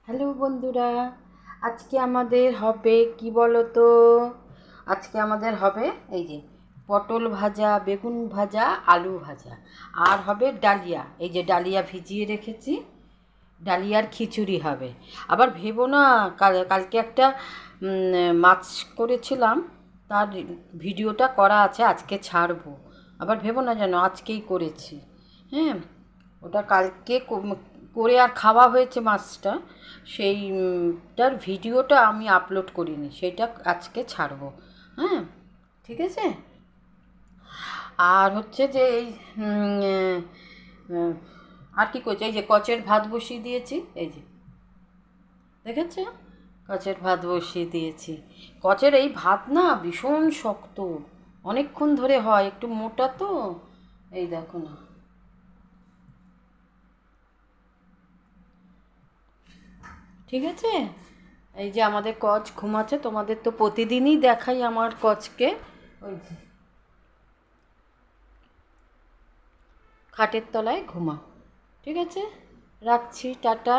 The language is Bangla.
হ্যালো বন্ধুরা, আজকে আমাদের হবে কি বলো তো? আজকে আমাদের হবে এই যে পটল ভাজা, বেগুন ভাজা, আলু ভাজা, আর হবে ডালিয়া। এই যে ডালিয়া ভিজিয়ে রেখেছি, ডালিয়ার খিচুড়ি হবে। আবার ভেবো না, কালকে একটা মাছ করেছিলাম, তার ভিডিওটা করা আছে, আজকে ছাড়বো। আবার ভেবো না যেন আজকেই করেছি। হ্যাঁ, ওটা কালকে করে আর খাওয়া হয়েছে মাছটা, সেইটার ভিডিওটা আমি আপলোড করিনি, সেইটা আজকে ছাড়বো। হ্যাঁ, ঠিক আছে। আর হচ্ছে যে এই উম, আর কি করছি, এই যে কচের ভাত বসিয়ে দিয়েছি, এই যে দেখেছো, কচের ভাত বসিয়ে দিয়েছি। কচের এই ভাত না ভীষণ শক্ত, অনেকক্ষণ ধরে হয়, একটু মোটা তো। এই দেখো না, ঠিক আছে। এই যে আমাদের কচ ঘুমাচ্ছে, তোমাদের তো প্রতিদিনই দেখাই আমার কচকে। ওই যে খাটের তলায় ঘুমা, ঠিক আছে। রাখছি, টাটা।